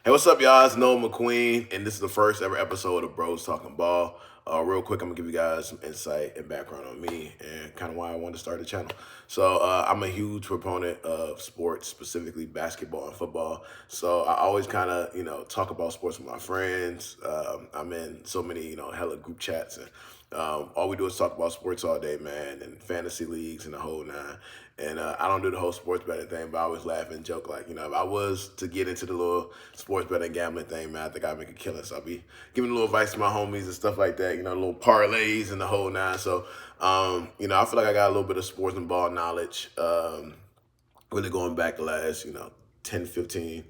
Hey, what's up, y'all? It's Noah McQueen, and this is the first ever episode of Bros Talking Ball. Real quick, I'm gonna give you guys some insight and background on me and kind of why I wanted to start the channel. So, I'm a huge proponent of sports, specifically basketball and football. So, I always kind of, talk about sports with my friends. I'm in so many, hella group chats, and all we do is talk about sports all day, man, and fantasy leagues and the whole nine. And I don't do the whole sports betting thing, but I always laugh and joke like, if I was to get into the little sports betting gambling thing, man, I think I'd make a killing. So I'll be giving a little advice to my homies and stuff like that, little parlays and the whole nine. So, I feel like I got a little bit of sports and ball knowledge, really going back the last, 10, 15,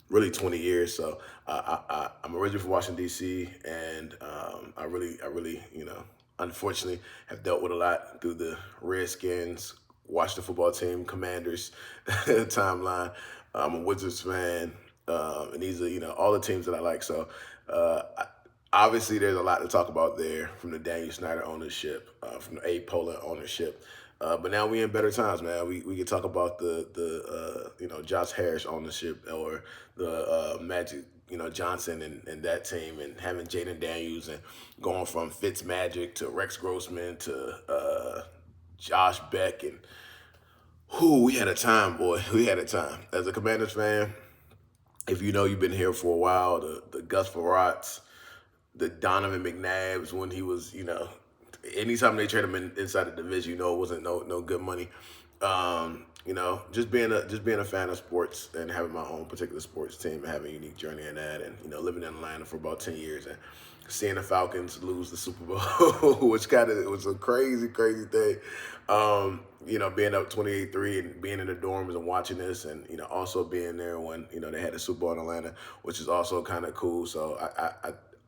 really 20 years. So I'm originally from Washington, D.C., and I really, unfortunately have dealt with a lot through the Redskins, Washington football team, Commanders timeline. I'm a Wizards fan, and these are all the teams that I like. So obviously, there's a lot to talk about there from the Daniel Snyder ownership, from the A. Poland ownership. But now we in better times, man. We can talk about the Josh Harris ownership or the Magic Johnson and that team, and having Jaden Daniels and going from Fitz Magic to Rex Grossman to Josh Beck, and we had a time, boy. We had a time. As a Commanders fan, if you know you've been here for a while, the Gus Farrat's, the Donovan McNabbs when he was, anytime they trade him inside the division, it wasn't no good money. Just being a fan of sports and having my own particular sports team and having a unique journey in that, and living in Atlanta for about 10 years and seeing the Falcons lose the Super Bowl, which it was a crazy thing. Being up 28-3 and being in the dorms and watching this, and also being there when they had the Super Bowl in Atlanta, which is also kind of cool. So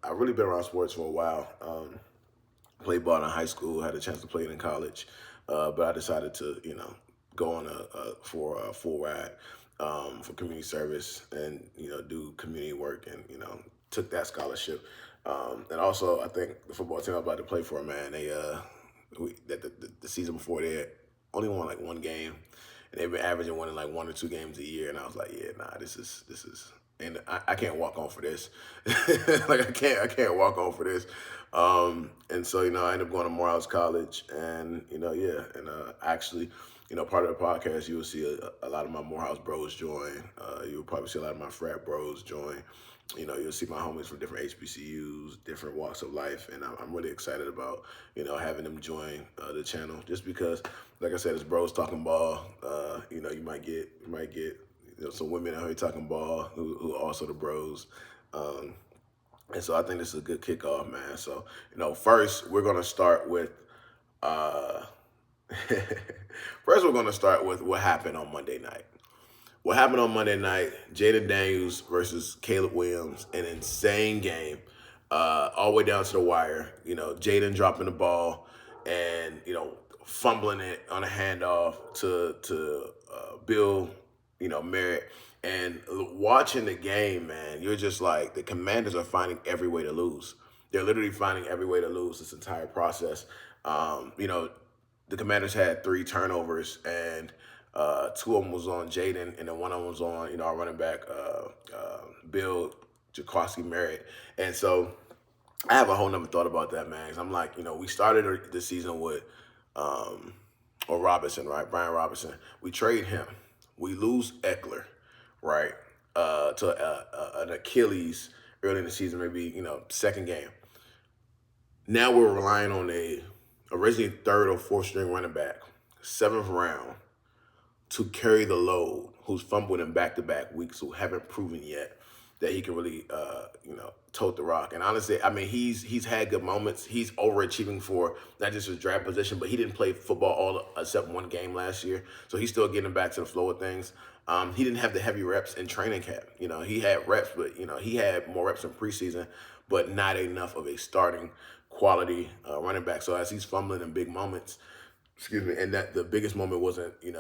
I really been around sports for a while. Played ball in high school, had a chance to play it in college, but I decided to, go on for a full ride for community service and do community work, and took that scholarship. And also, I think the football team I'm about to play for, man, the season before they had only won like one game, and they've been averaging winning like 1 or 2 games a year. And I was like, yeah, nah, this is, and I can't walk on for this. Like I can't walk on for this. And so I ended up going to Morehouse College, and yeah, and actually, part of the podcast, you will see a lot of my Morehouse bros join. You'll probably see a lot of my frat bros join. You'll see my homies from different HBCUs, different walks of life, and I'm really excited about having them join the channel, just because, like I said, it's bros talking ball. You might get some women out here talking ball who are also the bros. And so I think this is a good kickoff, man. So, first we're gonna start with uh first we're gonna start with what happened on Monday night. What happened on Monday night, Jaden Daniels versus Caleb Williams, an insane game. All the way down to the wire. Jaden dropping the ball and, fumbling it on a handoff to Bill, Merritt. And watching the game, man, you're just like, the Commanders are finding every way to lose. They're literally finding every way to lose this entire process. The Commanders had 3 turnovers, and 2 of them was on Jaden, and then 1 of them was on, our running back, Bill Jaquaski Merritt. And so I have a whole nother thought about that, man. 'Cause I'm like, we started the season with or Robinson, right? Brian Robinson. We trade him. We lose Eckler, right? To an Achilles early in the season, maybe, second game. Now we're relying on a originally 3rd or 4th string running back, 7th round, to carry the load, who's fumbled in back-to-back weeks, who haven't proven yet that he can really, tote the rock. And honestly, I mean, he's had good moments. He's overachieving for not just his draft position, but he didn't play football all except 1 game last year, so he's still getting back to the flow of things. He didn't have the heavy reps in training camp. He had reps, but he had more reps in preseason, but not enough of a starting quality running back. So as he's fumbling in big moments, excuse me, and that the biggest moment wasn't, the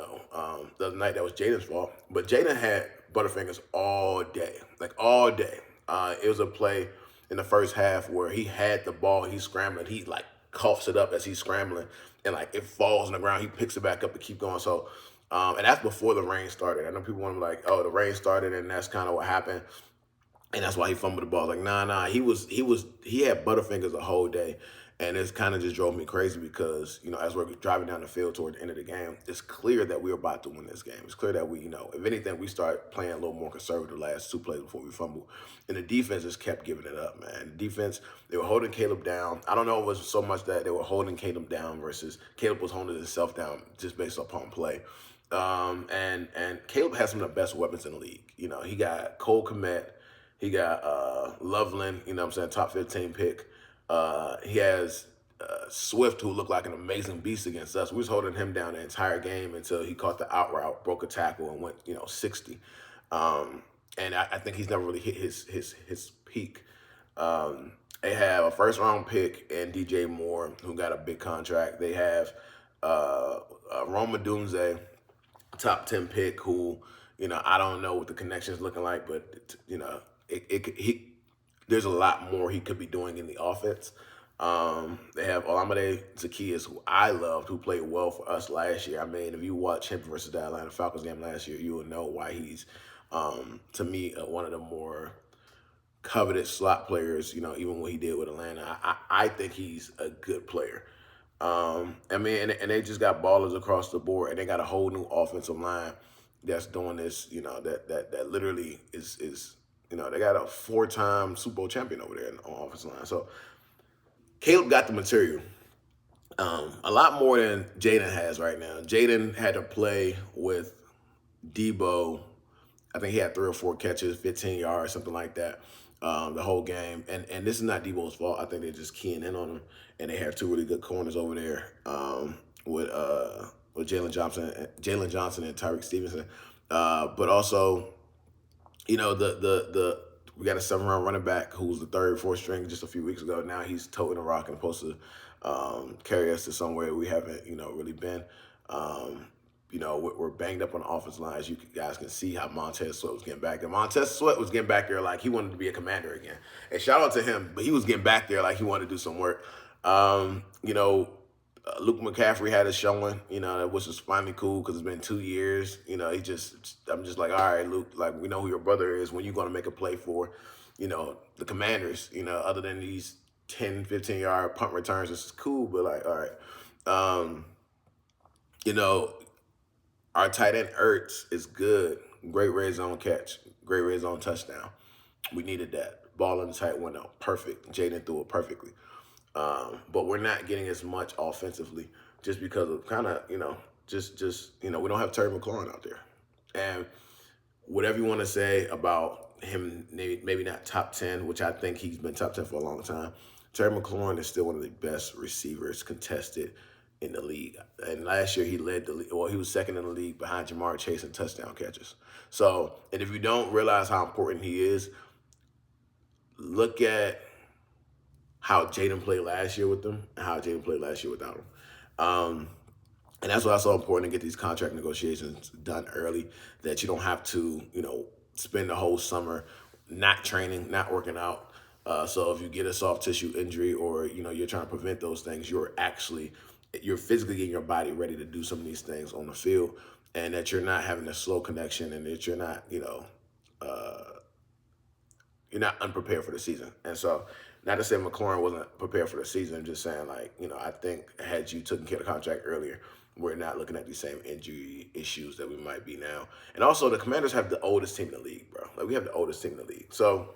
other night, that was Jaden's fault, but Jaden had Butterfingers all day, like all day. It was a play in the first half where he had the ball, he's scrambling, he like coughs it up as he's scrambling, and like it falls on the ground, he picks it back up to keep going. So, and that's before the rain started. I know people want to be like, oh, the rain started and that's kind of what happened. and that's why he fumbled the ball. Like, nah, he had Butterfingers the whole day, and it's kind of just drove me crazy because as we're driving down the field toward the end of the game, it's clear that we're about to win this game. It's clear that we, if anything, we start playing a little more conservative the last two plays before we fumble, and the defense just kept giving it up, man. The defense, they were holding Caleb down. I don't know if it was so much that they were holding Caleb down versus Caleb was holding himself down just based upon play. And Caleb has some of the best weapons in the league. He got Cole Kmet. He got Loveland, top 15 pick. He has Swift, who looked like an amazing beast against us. We was holding him down the entire game until he caught the out route, broke a tackle, and went 60. And I think he's never really hit his peak. They have a first round pick and DJ Moore, who got a big contract. They have Roma Dunze, top 10 pick, who I don't know what the connection is looking like, but there's a lot more he could be doing in the offense. They have Olamide Zaccheaus, who I loved, who played well for us last year. I mean, if you watch him versus the Atlanta Falcons game last year, you will know why he's, to me, one of the more coveted slot players, even what he did with Atlanta. I think he's a good player. I mean, and they just got ballers across the board, and they got a whole new offensive line that's doing this, that literally is they got a 4-time Super Bowl champion over there on offensive line. So Caleb got the material. A lot more than Jaden has right now. Jaden had to play with Debo. I think he had 3 or 4 catches, 15 yards, something like that, the whole game. And this is not Debo's fault. I think they're just keying in on him, and they have 2 really good corners over there with Jalen Johnson and Tyreek Stevenson. But also, we got a 7-round running back who was the 3rd, 4th string just a few weeks ago. Now he's toting the rock and supposed to carry us to somewhere we haven't, really been. We're banged up on the offensive line. As you guys can see how Montez Sweat was getting back there. Montez Sweat was getting back there like he wanted to be a commander again. And shout out to him, but he was getting back there like he wanted to do some work. Luke McCaffrey had a showing, which was finally cool because it's been 2 years. I'm just like, all right, Luke, like, we know who your brother is. When you going to make a play for, the Commanders, other than these 10, 15-yard punt returns, this is cool, but like, all right. Our tight end Ertz is good. Great red zone catch. Great red zone touchdown. We needed that. Ball in the tight window. Perfect. Jaden threw it perfectly. But we're not getting as much offensively just because of kind of, we don't have Terry McLaurin out there. And whatever you want to say about him, maybe not top 10, which I think he's been top 10 for a long time, Terry McLaurin is still one of the best receivers contested in the league. And last year he led the league. Well, he was second in the league behind Jamar Chase in touchdown catches. So, and if you don't realize how important he is, look at how Jaden played last year with them and how Jaden played last year without him. And that's why it's so important to get these contract negotiations done early, that you don't have to, spend the whole summer not training, not working out. So if you get a soft tissue injury or, you're trying to prevent those things, you're physically getting your body ready to do some of these things on the field, and that you're not having a slow connection, and that you're not, you're not unprepared for the season. And so, not to say McLaurin wasn't prepared for the season, I'm just saying, like, I think had you taken care of the contract earlier, we're not looking at these same injury issues that we might be now. And also, the Commanders have the oldest team in the league, bro. Like, we have the oldest team in the league. So,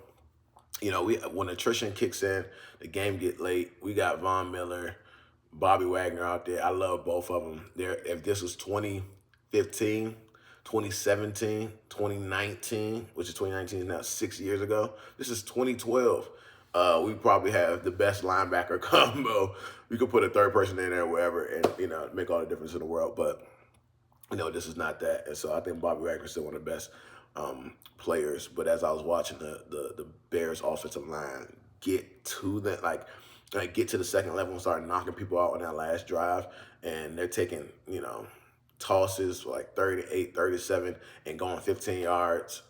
when attrition kicks in, the game get late. We got Von Miller, Bobby Wagner out there. I love both of them. If this was 2015, 2017, 2019, which is 2019 is now 6 years ago. This is 2012. We probably have the best linebacker combo. We could put a third person in there, wherever, and make all the difference in the world. But this is not that, and so I think Bobby Wagner is still one of the best players. But as I was watching the Bears offensive line get to that, like get to the second level and start knocking people out on that last drive, and they're taking tosses for like 38, 37 and going 15 yards.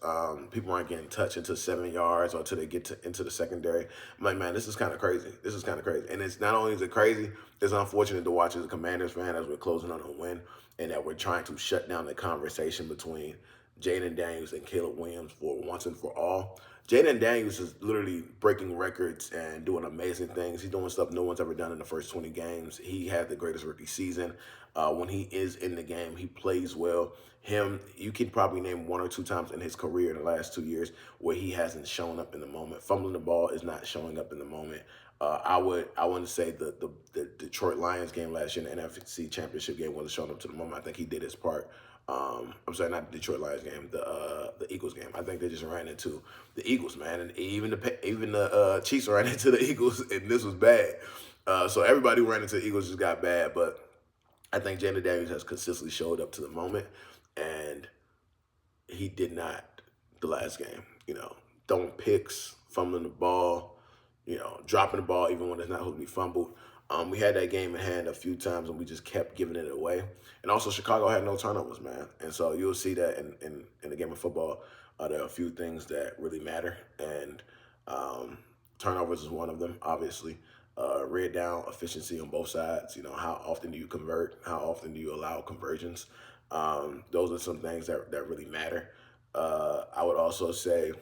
People aren't getting touched into 7 yards or until they get into the secondary. I'm like, man, this is kind of crazy. This is kind of crazy. And it's not only is it crazy, it's unfortunate to watch as a Commanders fan as we're closing on a win, and that we're trying to shut down the conversation between Jaden Daniels and Caleb Williams for once and for all. Jaden Daniels is literally breaking records and doing amazing things. He's doing stuff no one's ever done in the first 20 games. He had the greatest rookie season. When he is in the game, he plays well. You can probably name one or two times in his career in the last 2 years where he hasn't shown up in the moment. Fumbling the ball is not showing up in the moment. I wouldn't say the Detroit Lions game last year in the NFC Championship game wasn't showing up to the moment. I think he did his part. I'm sorry, not the Detroit Lions game, the Eagles game. I think they just ran into the Eagles, man, and even the Chiefs ran into the Eagles, and this was bad. So everybody who ran into the Eagles just got bad, but I think Jaden Daniels has consistently showed up to the moment, and he did not the last game. Throwing picks, fumbling the ball, dropping the ball even when it's not supposed to be fumbled. We had that game in hand a few times, and we just kept giving it away. And also, Chicago had no turnovers, man. And so you'll see that in the game of football, there are a few things that really matter, and turnovers is one of them, obviously. Red down efficiency on both sides. How often do you convert? How often do you allow conversions? Those are some things that really matter. I would also say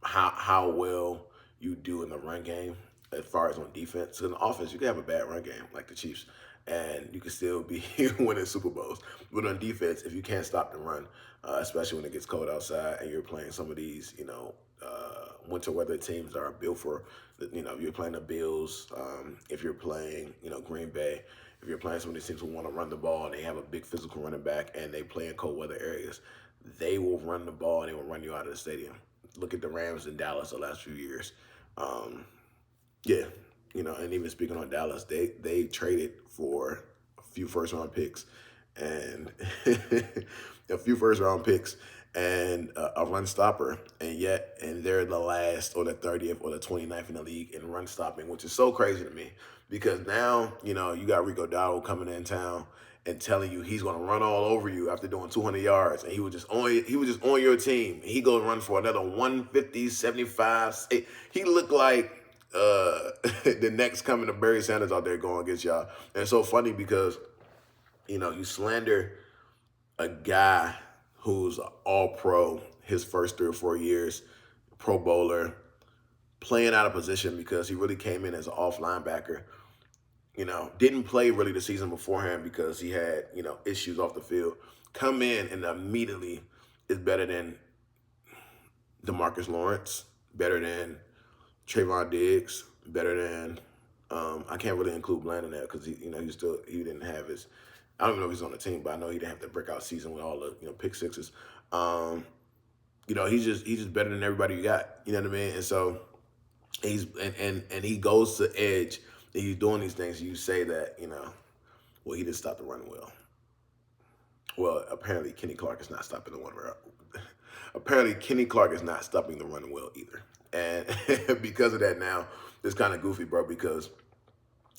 how well you do in the run game as far as on defense. In the offense, you can have a bad run game like the Chiefs, and you can still be winning Super Bowls. But on defense, if you can't stop the run, especially when it gets cold outside and you're playing some of these, winter weather teams that are built for, if you're playing the Bills, if you're playing, Green Bay, if you're playing some of these teams who want to run the ball and they have a big physical running back and they play in cold weather areas, they will run the ball and they will run you out of the stadium. Look at the Rams in Dallas the last few years. Yeah, and even speaking on Dallas, they traded for a few first round picks and and a run stopper, and they're the last or the 30th or the 29th in the league in run stopping, which is so crazy to me because now you got Rico Dowdle coming in town and telling you he's going to run all over you after doing 200 yards, and he was just on your team. He go run for another 150, 75. He looked like the next coming of Barry Sanders out there going against y'all. And it's so funny because you slander a guy who's an all-pro his first 3 or 4 years, Pro Bowler, playing out of position because he really came in as an off linebacker. Didn't play really the season beforehand because he had, issues off the field. Come in and immediately is better than DeMarcus Lawrence, better than Trayvon Diggs, better than I can't really include Bland in that because he didn't have his. I don't even know if he's on the team, but I know he didn't have the breakout season with all the pick sixes. He's just better than everybody you got. You know what I mean? And so he's and he goes to edge. And he's doing these things. And you say that well, he didn't stop the run well. Well, apparently Kenny Clark is not stopping the run well. Apparently Kenny Clark is not stopping the run well either. And because of that, now it's kind of goofy, bro. Because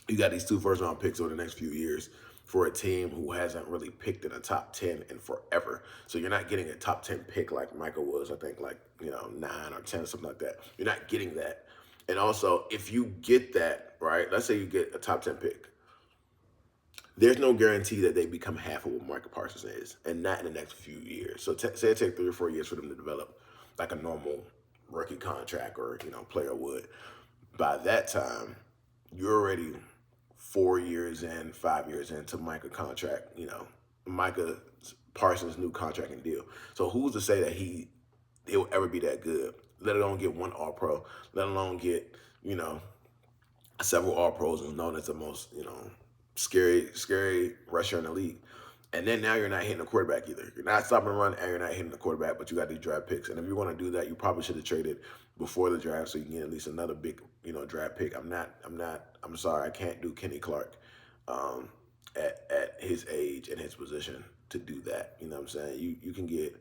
you got these 2 first round picks over the next few years for a team who hasn't really picked in a top 10 in forever. So you're not getting a top 10 pick like Michael was, I think, 9 or 10 or something like that. You're not getting that. And also, if you get that, right, let's say you get a top 10 pick, there's no guarantee that they become half of what Micah Parsons is, and not in the next few years. So say it takes 3 or 4 years for them to develop like a normal rookie contract or, player would. By that time, you're already 4 years in, 5 years into Micah contract, Micah Parsons' new contract and deal. So who's to say that it will ever be that good, let alone get 1 All-Pro, let alone get, several All-Pros and known as the most, scary rusher in the league. And then now you're not hitting the quarterback either. You're not stopping the run and you're not hitting the quarterback, but you got these draft picks. And if you want to do that, you probably should have traded before the draft so you can get at least another big, draft pick. I'm sorry, I can't do Kenny Clark at his age and his position to do that. You know what I'm saying? You can get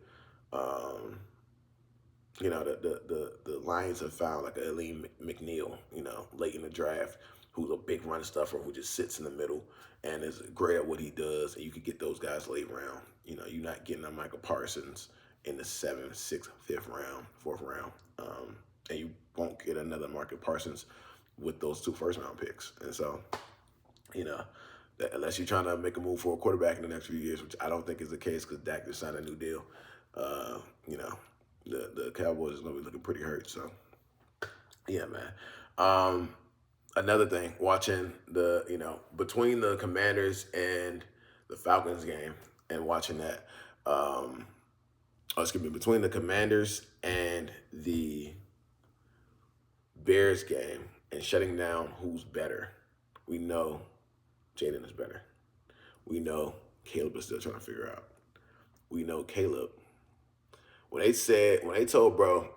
the Lions have found like a Aleem McNeil, late in the draft, who's a big run stuffer who just sits in the middle and is great at what he does. And you could get those guys late round. You're not getting a Michael Parsons in the 7th, 6th, 5th round, 4th round. And you won't get another Michael Parsons with those 2 first round picks. And so, unless you're trying to make a move for a quarterback in the next few years, which I don't think is the case because Dak just signed a new deal. You know, the Cowboys is going to be looking pretty hurt. So, yeah, man. Another thing, watching between the Commanders and the Falcons game and watching that, between the Commanders and the Bears game and shutting down who's better. We know Jaden is better. We know Caleb is still trying to figure out. We know Caleb. When they told bro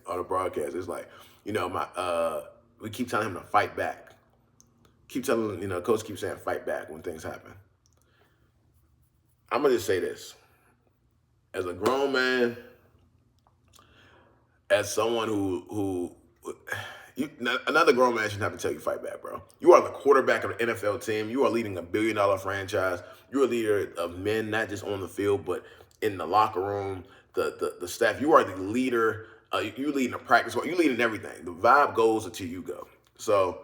on the broadcast, it's like, we keep telling him to fight back. Keep telling, coach keeps saying fight back when things happen. I'm gonna just say this. As a grown man, as someone another grown man shouldn't have to tell you fight back, bro. You are the quarterback of the NFL team. You are leading a $1 billion franchise. You're a leader of men, not just on the field, but in the locker room, the staff. You are the leader. You leading the practice. You leading everything. The vibe goes until you go. So,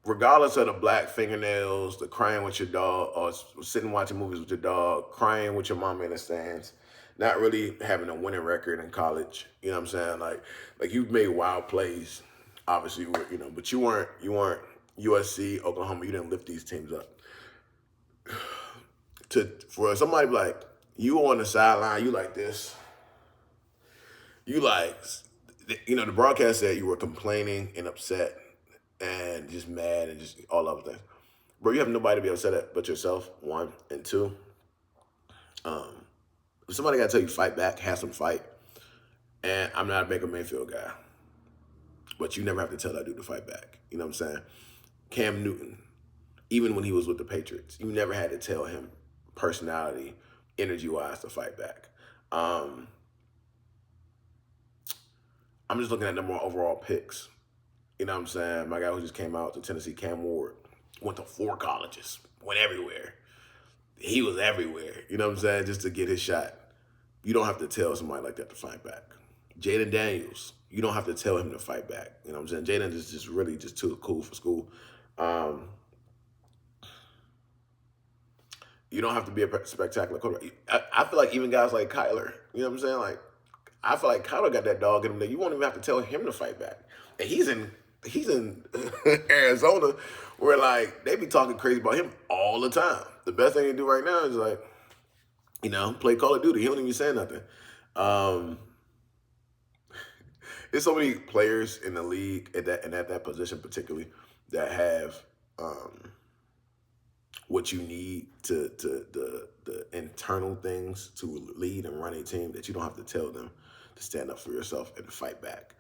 regardless of the black fingernails, the crying with your dog, or sitting watching movies with your dog, crying with your mom in the stands, not really having a winning record in college, you know what I'm saying? Like you've made wild plays, obviously, but you weren't USC, Oklahoma. You didn't lift these teams up. For somebody like you on the sideline, you like this. You the broadcast said you were complaining and upset and just mad and just all other things. Bro, you have nobody to be upset at but yourself, one. And two, if somebody got to tell you fight back, have some fight. And I'm not a Baker Mayfield guy, but you never have to tell that dude to fight back. You know what I'm saying? Cam Newton, even when he was with the Patriots, you never had to tell him personality, energy-wise, to fight back. I'm just looking at the more overall picks. You know what I'm saying? My guy who just came out to Tennessee, Cam Ward, went to 4 colleges, went everywhere. He was everywhere, you know what I'm saying, just to get his shot. You don't have to tell somebody like that to fight back. Jaden Daniels, you don't have to tell him to fight back. You know what I'm saying? Jaden is just really just too cool for school. You don't have to be a spectacular quarterback. I feel like even guys like Kyler, you know what I'm saying? Like, I feel like Kyler got that dog in him that you won't even have to tell him to fight back. And he's in Arizona where, like, they be talking crazy about him all the time. The best thing he do right now is, like, play Call of Duty. He don't even say nothing. There's so many players in the league at that position particularly that have what you need to the internal things to lead and run a team that you don't have to tell them to stand up for yourself and fight back.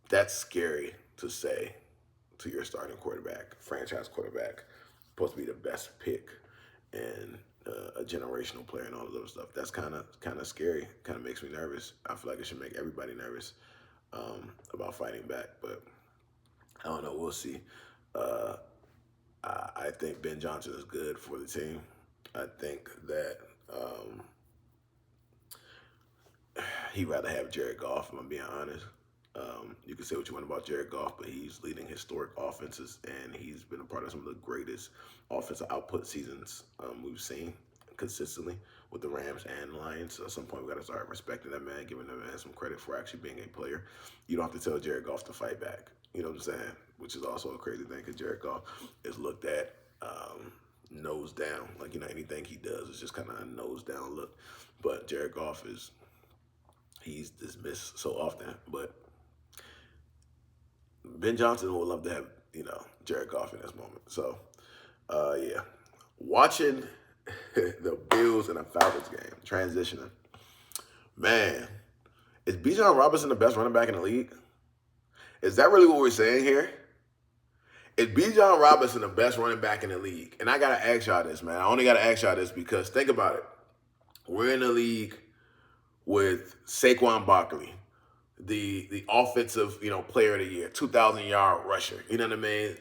That's scary to say to your starting quarterback, franchise quarterback, supposed to be the best pick and a generational player and all of those stuff. That's kind of scary. Kind of makes me nervous. I feel like it should make everybody nervous about fighting back. But I don't know. We'll see. I think Ben Johnson is good for the team. I think that he'd rather have Jared Goff, if I'm being honest. You can say what you want about Jared Goff, but he's leading historic offenses, and he's been a part of some of the greatest offensive output seasons we've seen consistently with the Rams and Lions. So at some point, we got to start respecting that man, giving that man some credit for actually being a player. You don't have to tell Jared Goff to fight back. You know what I'm saying? Which is also a crazy thing because Jared Goff is looked at nose down. Like, anything he does is just kind of a nose down look. But Jared Goff he's dismissed so often. But Ben Johnson would love to have, Jared Goff in this moment. So, yeah. Watching the Bills and the Falcons game, transitioning. Man, is Bijan Robinson the best running back in the league? Is that really what we're saying here? Is Bijan Robinson the best running back in the league? And I got to ask y'all this, man. I only got to ask y'all this because think about it. We're in the league with Saquon Barkley, the offensive, player of the year, 2,000-yard rusher. You know what I mean?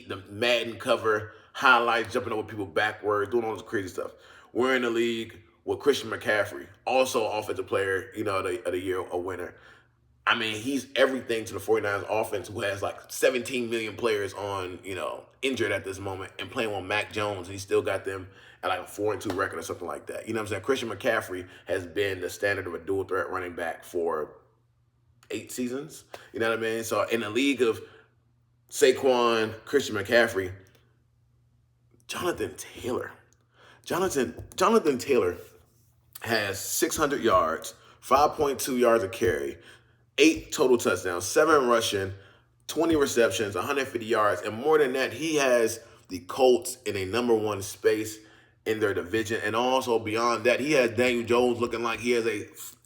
The Madden cover, highlights, jumping over people backwards, doing all this crazy stuff. We're in the league with Christian McCaffrey, also offensive player, of the year, a winner. I mean, he's everything to the 49ers offense, who has like 17 million players on, injured at this moment, and playing with Mac Jones, and he still got them at like a 4-2 record or something like that. You know what I'm saying? Christian McCaffrey has been the standard of a dual threat running back for 8 seasons. You know what I mean? So in the league of Saquon, Christian McCaffrey, Jonathan Taylor. Jonathan Taylor has 600 yards, 5.2 yards a carry, 8 total touchdowns, 7 rushing, 20 receptions, 150 yards, and more than that, he has the Colts in a number one space in their division. And also beyond that, he has Daniel Jones looking like he has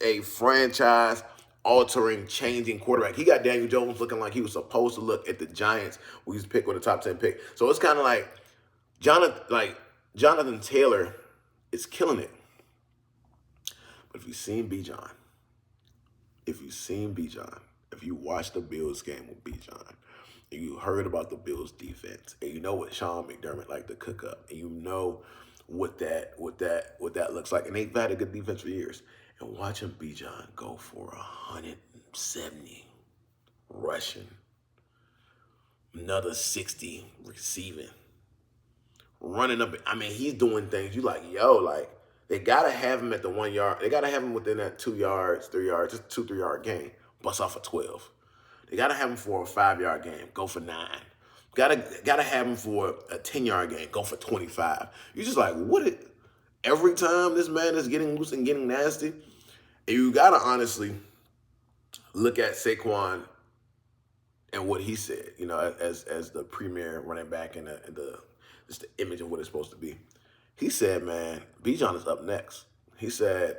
a franchise altering, changing quarterback. He got Daniel Jones looking like he was supposed to look at the Giants when he was picked with a top 10 pick. So it's kind of like Jonathan Taylor is killing it. But if you've seen Bijan, if you watched the Bills game with Bijan, and you heard about the Bills defense, and you know what Sean McDermott liked to cook up, and you know what that looks like, and they've had a good defense for years, and watching Bijan go for 170 rushing, another 60 receiving, running up. I mean, he's doing things you like, they gotta have him at the 1 yard. They gotta have him within that 2 yards, 3 yards, just 2-3 yard game. Bust off a 12. They gotta have him for a 5 yard game. Go for 9. Gotta have him for a 10 yard game. Go for 25. You're just like, every time this man is getting loose and getting nasty, and you gotta honestly look at Saquon and what he said. As the premier running back and just the image of what it's supposed to be. He said, man, Bijan is up next. He said,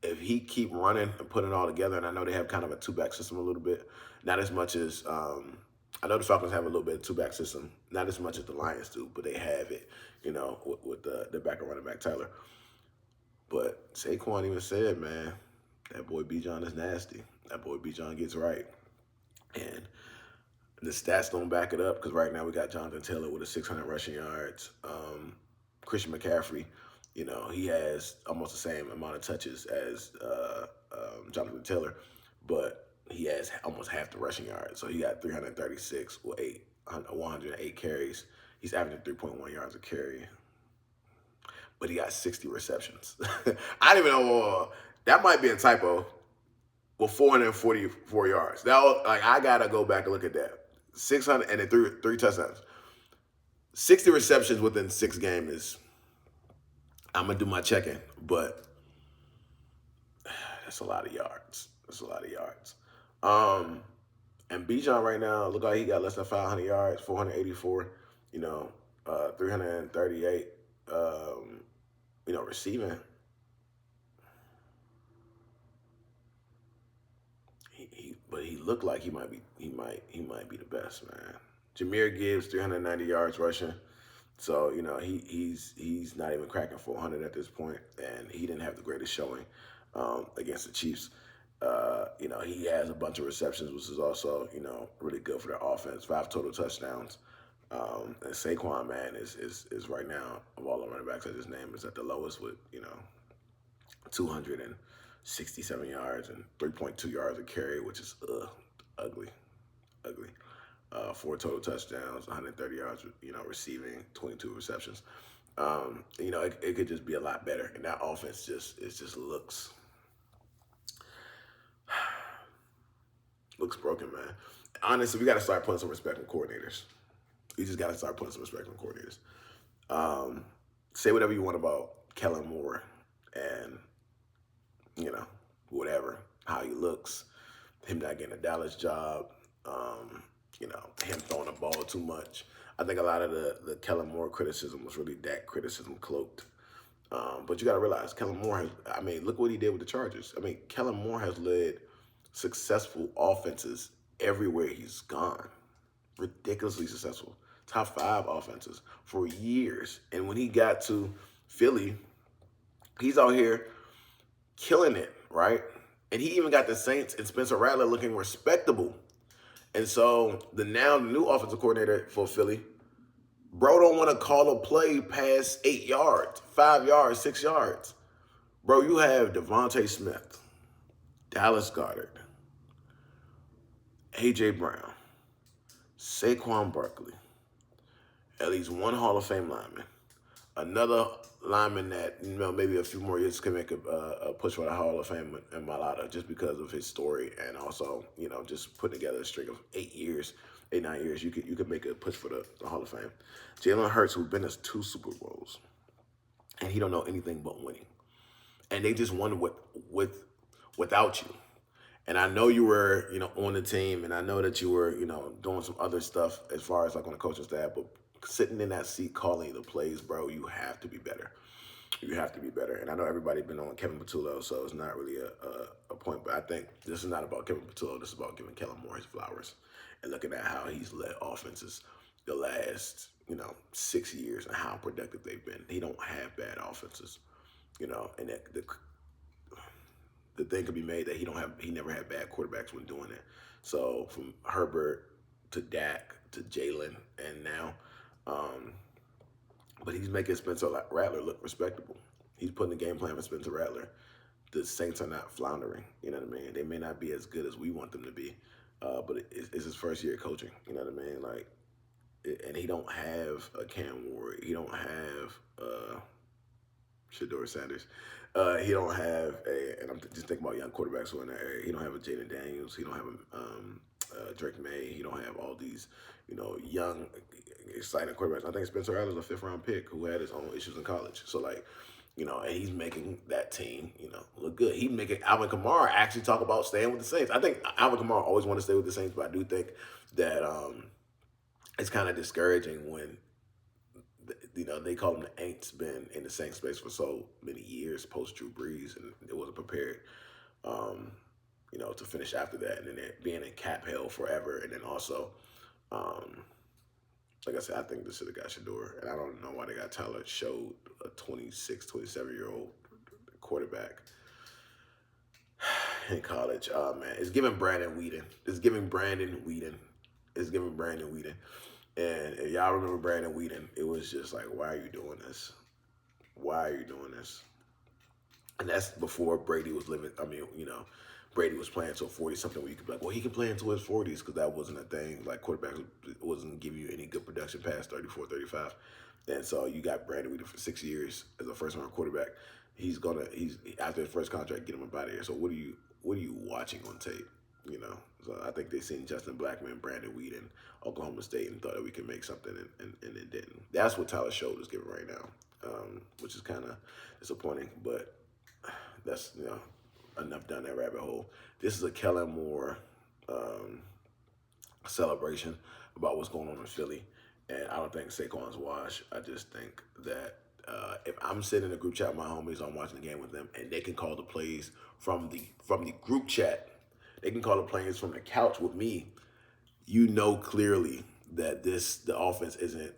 if he keep running and putting it all together, and I know they have kind of a two-back system a little bit, not as much as, I know the Falcons have a little bit of two-back system, not as much as the Lions do, but they have it, with the back and running back Tyler. But Saquon even said, man, that boy Bijan is nasty. That boy Bijan gets right. And the stats don't back it up, because right now we got Jonathan Taylor with 600 rushing yards. Christian McCaffrey, he has almost the same amount of touches as Jonathan Taylor, but he has almost half the rushing yards. So he got 336 with 108 carries. He's averaging 3.1 yards a carry, but he got 60 receptions. I don't even know. That might be a typo. With 444 yards. Now, I gotta go back and look at that. 600 and then three touchdowns. 60 receptions within 6 games is, I'm going to do my check-in, but that's a lot of yards. And Bijan right now, look like he got less than 500 yards, 484, 338, receiving. But he looked like he might be the best, man. Jahmyr Gibbs, 390 yards rushing. So, he's not even cracking 400 at this point, and he didn't have the greatest showing against the Chiefs. He has a bunch of receptions, which is also, really good for their offense. 5 total touchdowns. And Saquon, man, is right now, of all the running backs at his name, is at the lowest with, 267 yards and 3.2 yards a carry, which is ugly. 4 total touchdowns, 130 yards, receiving, 22 receptions. It could just be a lot better, and that offense just looks broken, man. Honestly, we got to start putting some respect on coordinators. We just got to start putting some respect on coordinators. Say whatever you want about Kellen Moore and whatever, how he looks, him not getting a Dallas job, him throwing the ball too much. I think a lot of the Kellen Moore criticism was really that criticism cloaked. But you got to realize Kellen Moore look what he did with the Chargers. Kellen Moore has led successful offenses everywhere he's gone. Ridiculously successful. Top 5 offenses for years. And when he got to Philly, he's out here killing it, right? And he even got the Saints and Spencer Rattler looking respectable. And so the new offensive coordinator for Philly, bro, don't want to call a play past 8 yards, 5 yards, 6 yards. Bro, you have Devontae Smith, Dallas Goedert, A.J. Brown, Saquon Barkley, at least one Hall of Fame lineman, another lineman that maybe a few more years can make a push for the Hall of Fame in Malata just because of his story and also just putting together a string of 8 years, 8 9 years. You could make a push for the Hall of Fame. Jalen Hurts, who's been to 2 Super Bowls, and he don't know anything but winning, and they just won without you. And I know you were, on the team, and I know that you were, doing some other stuff as far as like on the coaching staff, but sitting in that seat calling the plays, bro, you have to be better. You have to be better. And I know everybody been on Kevin Patullo, so it's not really a point, but I think this is not about Kevin Patullo. This is about giving Kellen Moore his flowers and looking at how he's led offenses the last, 6 years and how productive they've been. He don't have bad offenses, and that the thing could be made that he never had bad quarterbacks when doing it. So from Herbert to Dak to Jalen and now, but he's making Spencer Rattler look respectable. He's putting the game plan for Spencer Rattler. The Saints are not floundering. You know what I mean? They may not be as good as we want them to be, but it's his first year coaching. You know what I mean? Like, and he don't have a Cam Ward. He don't have Shador Sanders. He don't have and I'm just thinking about young quarterbacks who are in that area. He don't have a Jaden Daniels. He don't have a Drake May. He don't have all these, young, exciting quarterbacks. I think Spencer Rattler's a 5th-round pick who had his own issues in college. So like, and he's making that team, look good. He's making Alvin Kamara actually talk about staying with the Saints. I think Alvin Kamara always wanted to stay with the Saints, but I do think that it's kind of discouraging when they call him the Aints been in the same space for so many years post Drew Brees, and it wasn't prepared, to finish after that, and then being in cap hell forever, and then also, like I said, I think they should have got Shador, and I don't know why they got Tyler Showed, a 26, 27-year-old quarterback in college. Oh man, it's giving Brandon Whedon. And if y'all remember Brandon Whedon, it was just like, why are you doing this? Why are you doing this? And that's before Brady was living. I mean, Brady was playing till 40 something where you could be like, well, he can play into his 40s because that wasn't a thing. Like quarterbacks wasn't giving you any good production past 34, 35. And so you got Brandon Whedon for 6 years as a first round quarterback. He's after his first contract, get him up out of here. So what are you watching on tape? So I think they seen Justin Blackman, Brandon Whedon, Oklahoma State, and thought that we could make something, and it didn't. That's what Tyler Showed is giving right now, which is kind of disappointing. But that's enough down that rabbit hole. This is a Kellen Moore celebration about what's going on in Philly, and I don't think Saquon's washed. I just think that if I'm sitting in a group chat with my homies, I'm watching the game with them, and they can call the plays from the group chat. They can call the plays from the couch with me. Clearly that the offense isn't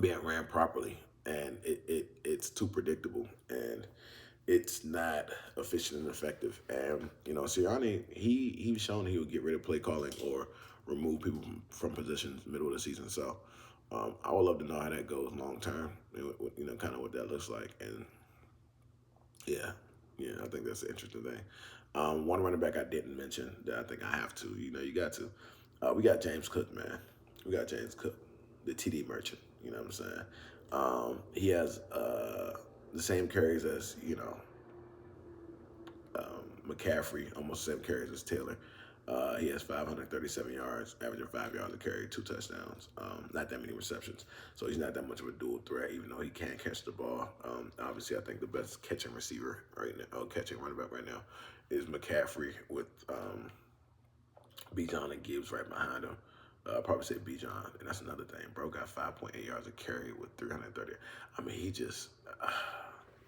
being ran properly, and it's too predictable, and it's not efficient and effective. And Sirianni, he's shown he would get rid of play calling or remove people from positions middle of the season. So I would love to know how that goes long term. Kind of what that looks like. And yeah, I think that's an interesting thing. One running back I didn't mention that I think I have to. You got to. We got James Cook, man. We got James Cook, the TD merchant. You know what I'm saying? He has the same carries as McCaffrey, almost the same carries as Taylor. He has 537 yards, averaging 5 yards a carry, 2 touchdowns, not that many receptions. So he's not that much of a dual threat, even though he can catch the ball. Obviously, I think the best catching receiver right now, catching running back right now, is McCaffrey with Bijan and Gibbs right behind him. Probably say Bijan, and that's another thing. Bro got 5.8 yards a carry with 330. I mean, he just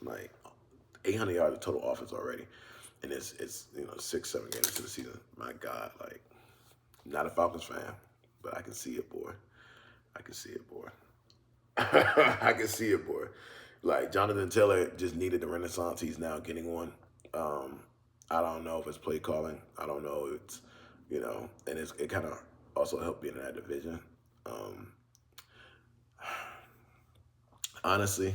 like 800 yards of total offense already. And it's 6-7 games into the season. My God, like, not a Falcons fan, but I can see it, boy. I can see it, boy. I can see it, boy. Like, Jonathan Taylor just needed the renaissance. He's now getting one. I don't know if it's play calling. I don't know if it's, and it kind of also helped being in that division. Honestly,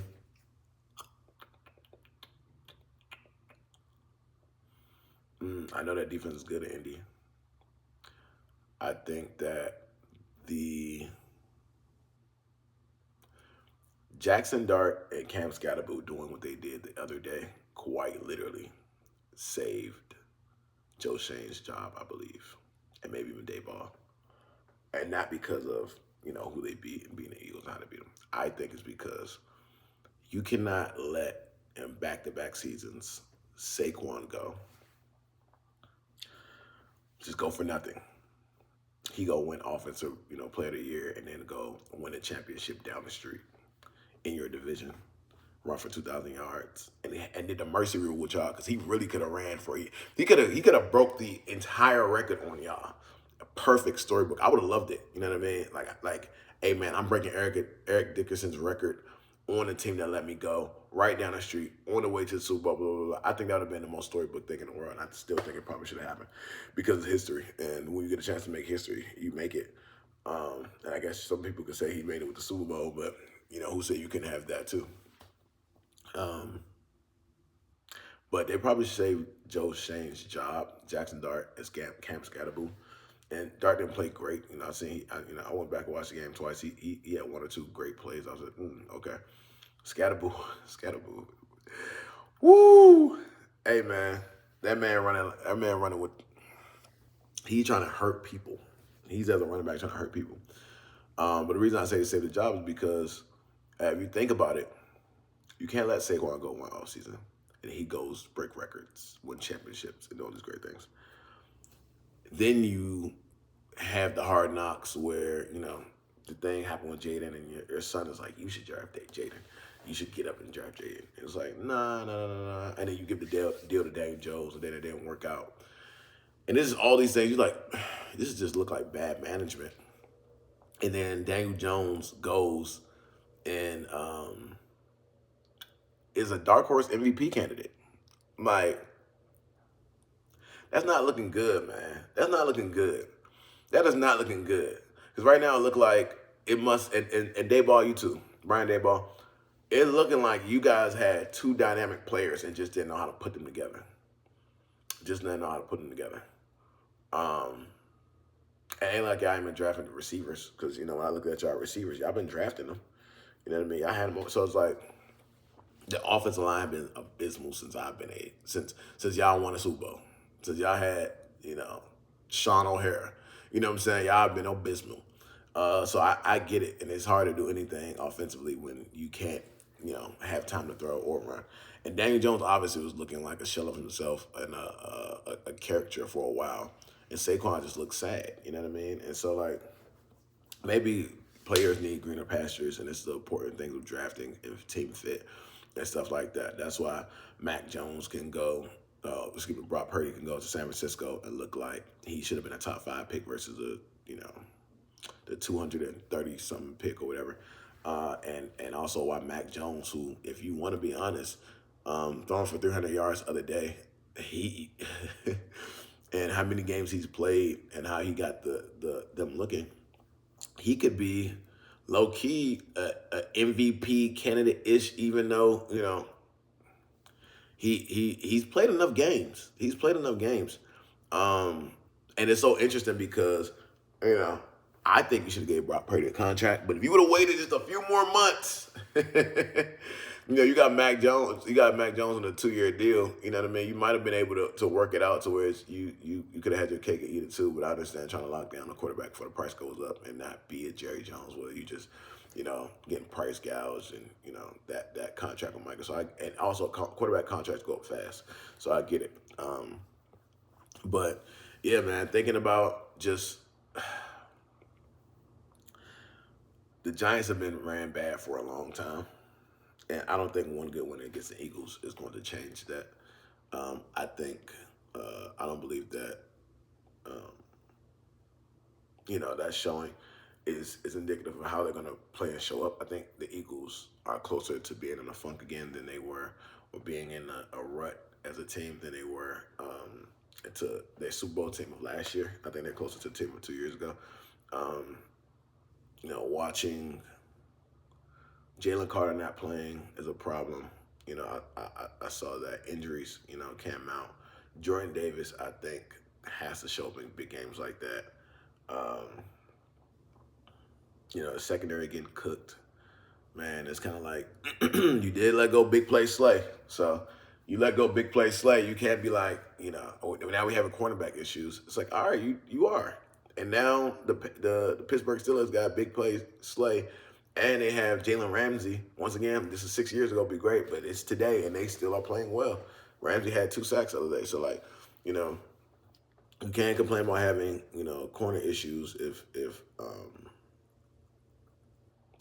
I know that defense is good at Indy. I think that the Jackson Dart and Cam Scatterbo doing what they did the other day quite literally saved Joe Shane's job, I believe, and maybe even Dayball. And not because of, who they beat and beating the Eagles and how to beat them. I think it's because you cannot let in back-to-back seasons Saquon go. Just go for nothing. He go win offensive, player of the year, and then go win a championship down the street in your division, run for 2,000 yards, and did the mercy rule with y'all because he really could have ran for you. He could have broke the entire record on y'all. A perfect storybook. I would have loved it. You know what I mean? Like, hey man, I'm breaking Eric Dickerson's record on the team that let me go right down the street on the way to the Super Bowl. Blah, blah, blah. I think that would have been the most storybook thing in the world. And I still think it probably should have happened because of history. And when you get a chance to make history, you make it. And I guess some people could say he made it with the Super Bowl, but who said you can have that too? But they probably saved Joe Shane's job, Jackson Dart as Cam Scatterbo. And Dart didn't play great. I went back and watched the game twice. He had one or two great plays. I was like, okay. Scatterbo. Woo! Hey man, that man running with, he trying to hurt people. He's as a running back trying to hurt people. But the reason I say he saved the job is because if you think about it, you can't let Saquon go one offseason and he goes break records, win championships, and do all these great things. Then you have the hard knocks where, the thing happened with Jaden and your son is like, you should draft Jaden. You should get up and draft Jaden. It's like, nah. And then you give the deal to Daniel Jones and then it didn't work out. And this is all these things. You're like, this just look like bad management. And then Daniel Jones goes and is a dark horse MVP candidate. Like, that's not looking good, man. That's not looking good. That is not looking good. Because right now it look like it must, and Dayball, you too, Brian Dayball, it's looking like you guys had two dynamic players and just didn't know how to put them together. Just didn't know how to put them together. It ain't like y'all ain't been drafting the receivers. Because, when I look at y'all receivers, y'all been drafting them. You know what I mean? I had them. So it's like, the offensive line been abysmal since I've been since y'all won a Super Bowl. Since y'all had, Sean O'Hara. You know what I'm saying? Y'all been abysmal. So I get it. And it's hard to do anything offensively when you can't, have time to throw or run. And Daniel Jones obviously was looking like a shell of himself and a caricature for a while. And Saquon just looked sad. You know what I mean? And so, like, maybe players need greener pastures, and it's the important thing with drafting and team fit and stuff like that. That's why Mac Jones can go, Brock Purdy can go to San Francisco and look like he should have been a top 5 pick versus the 230-something pick or whatever. And also why Mac Jones, who, if you want to be honest, throwing for 300 yards the other day, he and how many games he's played and how he got them looking, he could be low-key a MVP candidate-ish, even though, he's played enough games. He's played enough games. And it's so interesting because, I think you should have gave Brock Purdy a contract. But if you would have waited just a few more months, you got Mac Jones. You got Mac Jones on a 2-year deal. You know what I mean? You might have been able to work it out to where you could have had your cake and eat it too. But I understand trying to lock down the quarterback before the price goes up and not be a Jerry Jones where you just, getting price gouged and, that contract with Michael. And also quarterback contracts go up fast. So I get it. But yeah, man, thinking about just the Giants have been ran bad for a long time. And I don't think one good win against the Eagles is going to change that. I don't believe that, that showing is indicative of how they're going to play and show up. I think the Eagles are closer to being in a funk again than they were, or being in a rut as a team than they were to their Super Bowl team of last year. I think they're closer to the team of 2 years ago. Watching Jalen Carter not playing is a problem. I saw that injuries, came out. Jordan Davis, I think, has to show up in big games like that. Um, the secondary getting cooked. Man, it's kind of like you did let go big play Slay. So you let go big play Slay. You can't be like, oh, now we have a cornerback issues. It's like, all right, you are. And now the Pittsburgh Steelers got big play Slay, and they have Jalen Ramsey. Once again, this is 6 years ago, be great, but it's today, and they still are playing well. Ramsey had 2 sacks the other day, so like, you know, you can't complain about having corner issues if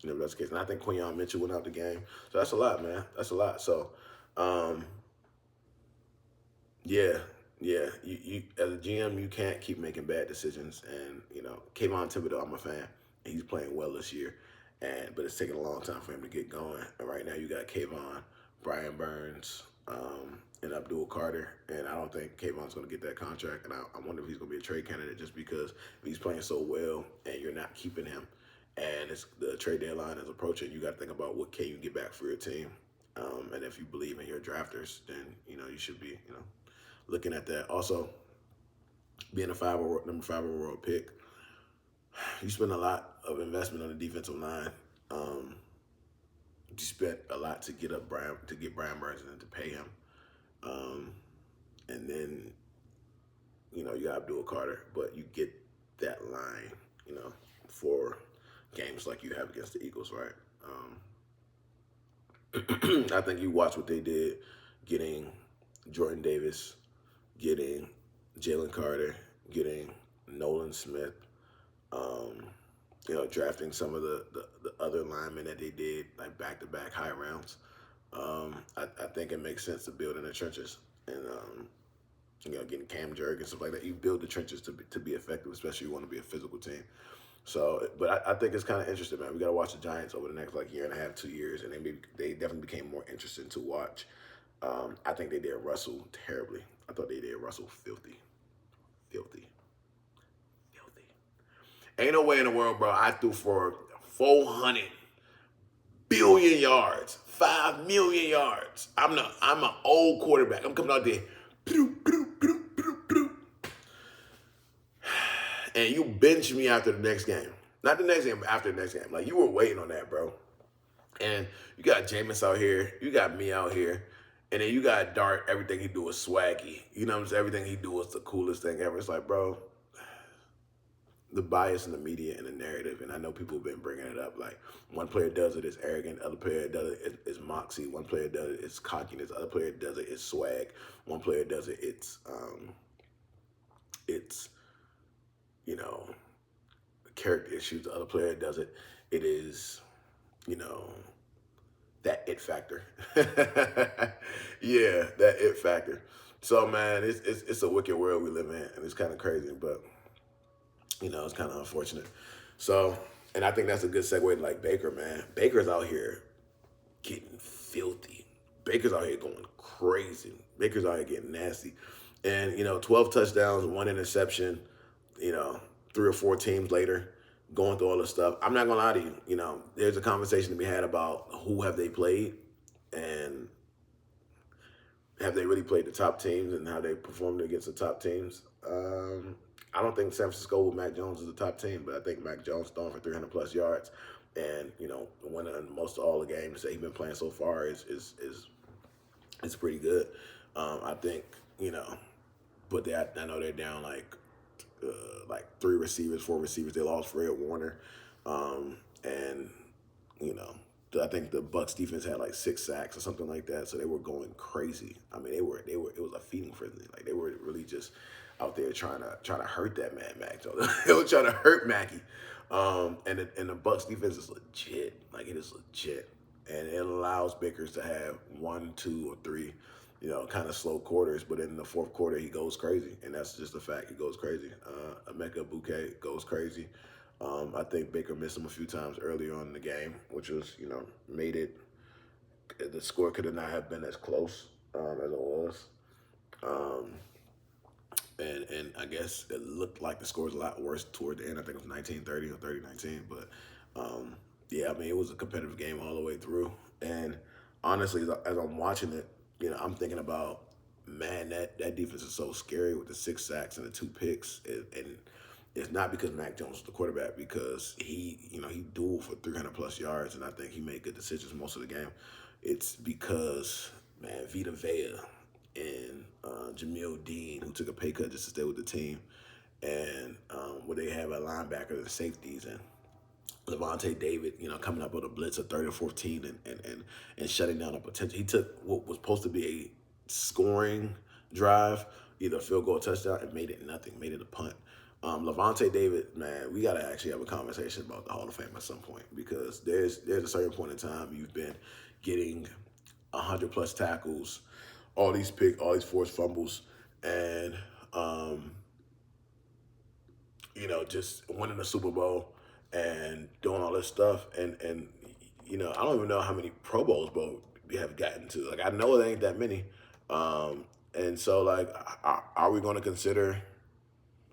that's the case. And I think Quinyon Mitchell went out the game. So that's a lot, man. That's a lot. So, um, yeah, yeah. You as a GM, you can't keep making bad decisions. And Kayvon Thibodeau, I'm a fan. He's playing well this year, but it's taking a long time for him to get going. And right now, you got Kayvon, Brian Burns, and Abdul Carter. And I don't think Kayvon's going to get that contract. And I wonder if he's going to be a trade candidate just because he's playing so well and you're not keeping him. And the trade deadline is approaching. You got to think about what can you get back for your team. And if you believe in your drafters, then you should be looking at that. Also, being a number 5 overall pick, you spend a lot of investment on the defensive line. You spent a lot to get Brian Burns and to pay him, and then you got Abdul Carter, but you get that line, for games like you have against the Eagles, right? I think you watch what they did, getting Jordan Davis, getting Jalen Carter, getting Nolan Smith, drafting some of the other linemen that they did, like back-to-back high rounds. I think it makes sense to build in the trenches. And, getting Cam Jurg and stuff like that. You build the trenches to be effective, especially if you want to be a physical team. So, but I think it's kind of interesting, man. We got to watch the Giants over the next year and a half, 2 years, and they definitely became more interesting to watch. I think they did Russell terribly. I thought they did Russell filthy. Ain't no way in the world, bro. I threw for 400 billion yards, 5 million yards. I'm an old quarterback. I'm coming out there, and you bench me after the next game. Not the next game, but after the next game. Like, you were waiting on that, bro. And you got Jameis out here. You got me out here. And then you got Dart. Everything he do is swaggy. You know what I'm saying? Everything he do is the coolest thing ever. It's like, bro, the bias in the media and the narrative, and I know people have been bringing it up. Like, one player does it, it's arrogant. Other player does it, it's moxie. One player does it, it's cockiness. Other player does it, it's swag. One player does it, it's character issues. The other player does it, it is, that it factor. Yeah, that it factor. So, man, it's a wicked world we live in, and it's kind of crazy, but it's kind of unfortunate. So, and I think that's a good segue to Baker, man. Baker's out here getting filthy. Baker's out here going crazy. Baker's out here getting nasty. And, 12 touchdowns, 1 interception, 3 or 4 teams later, going through all this stuff. I'm not going to lie to you. There's a conversation to be had about who have they played and have they really played the top teams and how they performed against the top teams. I don't think San Francisco with Mac Jones is the top team, but I think Mac Jones throwing for 300+ yards and, winning most of all the games that he's been playing so far is pretty good. I think, but I know they're down like 3 receivers, 4 receivers. They lost Fred Warner. And, I think the Bucs defense had 6 sacks or something like that. So they were going crazy. I mean, it was a feeding frenzy. Like, they were really just out there trying to hurt that man, Mac Jones. They were trying to hurt Mackie. And the Bucs defense is legit. Like, it is legit. And it allows Bakers to have 1, 2, or 3, kind of slow quarters. But in the fourth quarter, he goes crazy. And that's just a fact. He goes crazy. Emeka Bouquet goes crazy. I think Baker missed him a few times early on in the game, which was, made it. The score could not have been as close as it was. And I guess it looked like the score was a lot worse toward the end. I think it was 19-30 or 30-19. But, yeah, I mean, it was a competitive game all the way through. And honestly, as I'm watching it, I'm thinking about, man, that defense is so scary with the 6 sacks and the 2 picks. And It's not because Mac Jones was the quarterback, because he dueled for 300 plus yards, and I think he made good decisions most of the game. It's because, man, Vita Vea and Jamil Dean, who took a pay cut just to stay with the team, and where they have a linebacker and safeties, and Levante David, coming up with a blitz of 30 or 14 and shutting down a potential. He took what was supposed to be a scoring drive, either a field goal or touchdown, and made it nothing, made it a punt. Levante David, man, we got to actually have a conversation about the Hall of Fame at some point, because there's a certain point in time you've been getting 100 plus tackles, all these forced fumbles, and just winning the Super Bowl and doing all this stuff. And I don't even know how many Pro Bowls Bo we have gotten to. Like, I know it ain't that many. And so, like, are we going to consider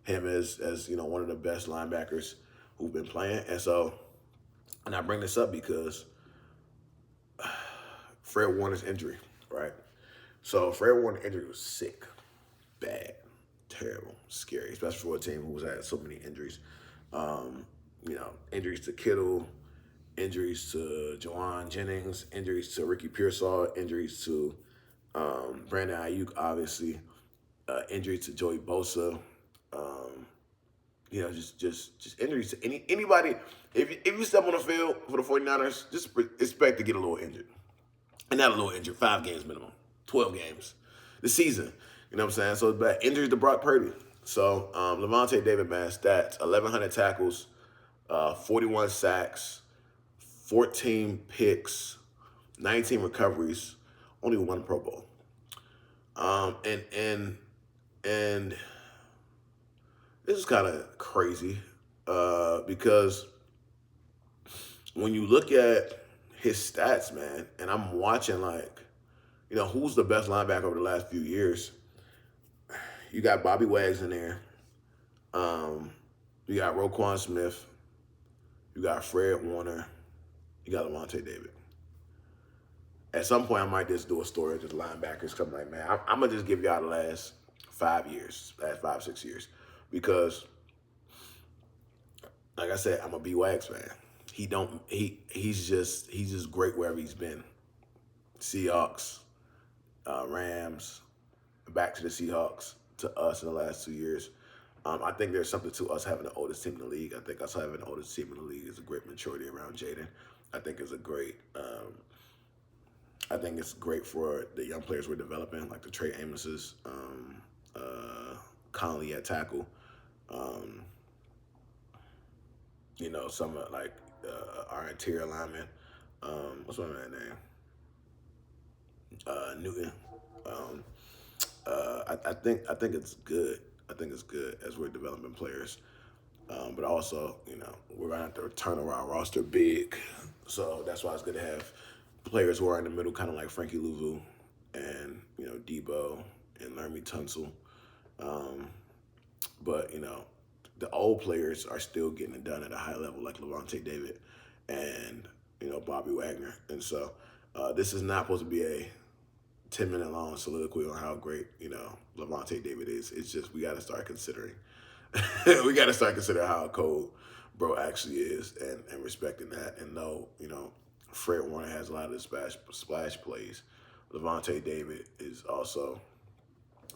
him as one of the best linebackers who've been playing? And I bring this up because Fred Warner's injury, right? So Fred Warner's injury was sick, bad, terrible, scary, especially for a team who's had so many injuries. Injuries to Kittle, injuries to Jawan Jennings, injuries to Ricky Pearsall, injuries to Brandon Ayuk, obviously, injuries to Joey Bosa. Just injuries to anybody. If you step on the field for the 49ers, just expect to get a little injured. And not a little injured, 5 games minimum, 12 games. The season, you know what I'm saying? So it's bad. Injuries to Brock Purdy. So Levante David, man, stats, 1,100 tackles, 41 sacks, 14 picks, 19 recoveries, only 1 Pro Bowl. And this is kind of crazy because when you look at his stats, man, and I'm watching, like, who's the best linebacker over the last few years? You got Bobby Wags in there. You got Roquan Smith. You got Fred Warner. You got Levante David. At some point, I might just do a story of just linebackers. Cause I'm like, man, I'm going to just give y'all the last 5 years, last 5, 6 years. Because, like I said, I'm a B Wags fan. He's just great wherever he's been. Seahawks, Rams, back to the Seahawks, to us in the last 2 years. I think there's something to us having the oldest team in the league. I think us having the oldest team in the league is a great maturity around Jaden. I think it's great for the young players we're developing, like the Trey Amoses, Conley at tackle. Some like our interior lineman. What's my man's name? Newton. I think it's good. I think it's good as we're developing players. But also, we're going to have to turn around our roster big. So that's why it's good to have players who are in the middle, kind of like Frankie Louvu and, Debo and Laramie Tunsil. But, the old players are still getting it done at a high level, like Levante David and, Bobby Wagner. And so this is not supposed to be a 10-minute long soliloquy on how great, Levante David is. It's just we got to start considering. We got to start considering how cold bro actually is, and respecting that. And know, Fred Warner has a lot of the splash plays. Levante David is also,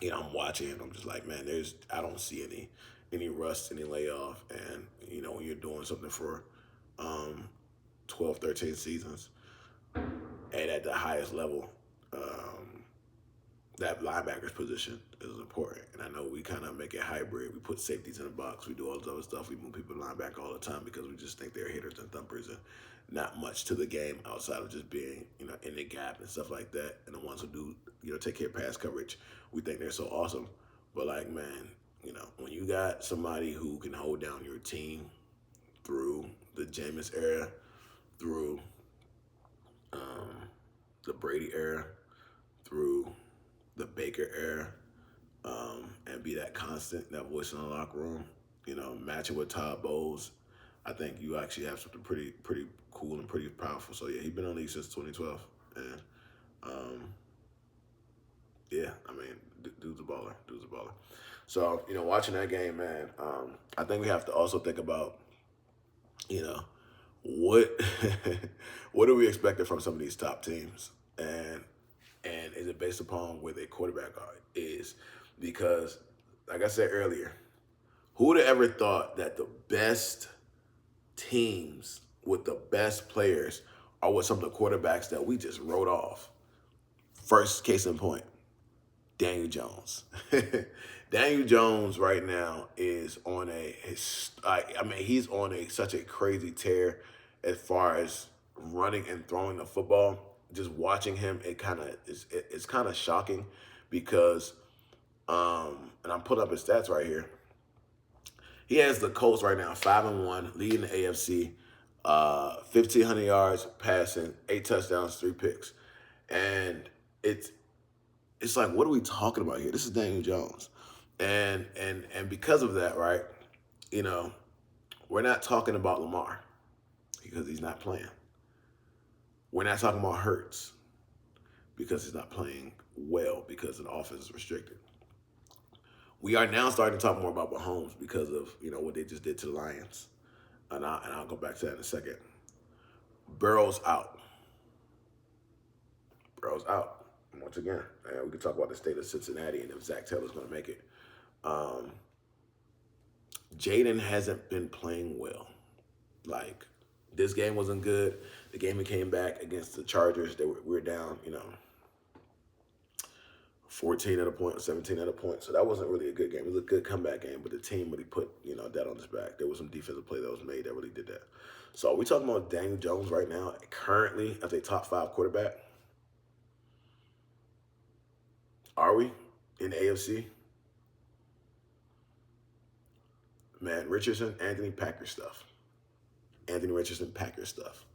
I'm watching and I'm just like, man, I don't see any rust, any layoff. And, when you're doing something for 12, 13 seasons and at the highest level, that linebacker's position is important. And I know we kind of make it hybrid. We put safeties in the box. We do all this other stuff. We move people linebacker all the time because we just think they're hitters and thumpers and not much to the game outside of just being, in the gap and stuff like that. And the ones who do, take care of pass coverage, we think they're so awesome. But, like, man, when you got somebody who can hold down your team through the Jameis era, through the Brady era, through the Baker era, and be that constant, that voice in the locker room, matching with Todd Bowles, I think you actually have something pretty cool and pretty powerful. So, yeah, he's been on the league since 2012. And, yeah, I mean, dude's a baller. So, watching that game, man, I think we have to also think about, you know, what what are we expecting from some of these top teams, and is it based upon where their quarterback is? Because, like I said earlier, who would have ever thought that the best teams with the best players are with some of the quarterbacks that we just wrote off? First case in point, Daniel Jones. Daniel Jones right now is on he's on such a crazy tear as far as running and throwing the football. Just watching him, it's kind of shocking because and I'm putting up his stats right here. He has the Colts right now 5-1, leading the AFC, 1,500 yards passing, 8 touchdowns, 3 picks, and it's like, what are we talking about here? This is Daniel Jones. And because of that, right, we're not talking about Lamar because he's not playing. We're not talking about Hurts because he's not playing well because the offense is restricted. We are now starting to talk more about Mahomes because of, what they just did to the Lions. And I'll go back to that in a second. Burrow's out. Once again, and we can talk about the state of Cincinnati and if Zach Taylor's going to make it. Jaden hasn't been playing well. Like, this game wasn't good. The game he came back against the Chargers, we were down, 14 at a point, 17 at a point. So that wasn't really a good game. It was a good comeback game, but the team really put, that on his back. There was some defensive play that was made that really did that. So are we talking about Daniel Jones right now, currently as a top 5 quarterback? Are we in the AFC? Man, Richardson, Anthony, pack your stuff. Anthony Richardson, pack your stuff.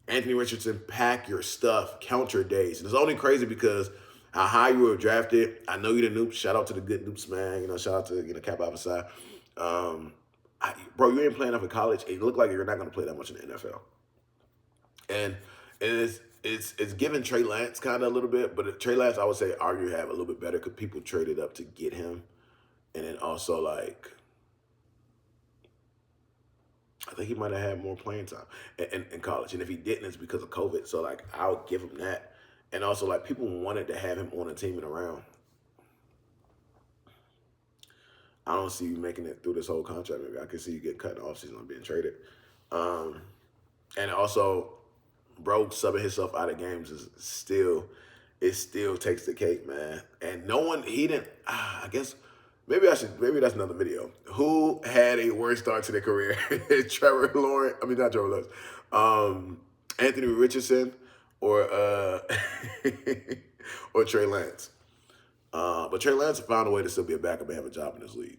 Anthony Richardson, pack your stuff. Count your days. And it's only crazy because how high you were drafted. I know you're the noops. Shout out to the good noops, man. Shout out to Cap Alpha. Bro, you ain't playing enough in college. It looked like you're not going to play that much in the NFL. And it's giving Trey Lance kind of a little bit, but Trey Lance, I would say, arguably have a little bit better because people traded up to get him. And then also, like, I think he might have had more playing time in college. And if he didn't, it's because of COVID. So, like, I'll give him that. And also, like, people wanted to have him on a team and around. I don't see you making it through this whole contract. Maybe I can see you get cut in the offseason and being traded. And also, bro, subbing himself out of games is still takes the cake, man. And I guess, maybe that's another video. Who had a worse start to their career? Not Trevor Lawrence. Anthony Richardson or or Trey Lance. But Trey Lance found a way to still be a backup and have a job in this league.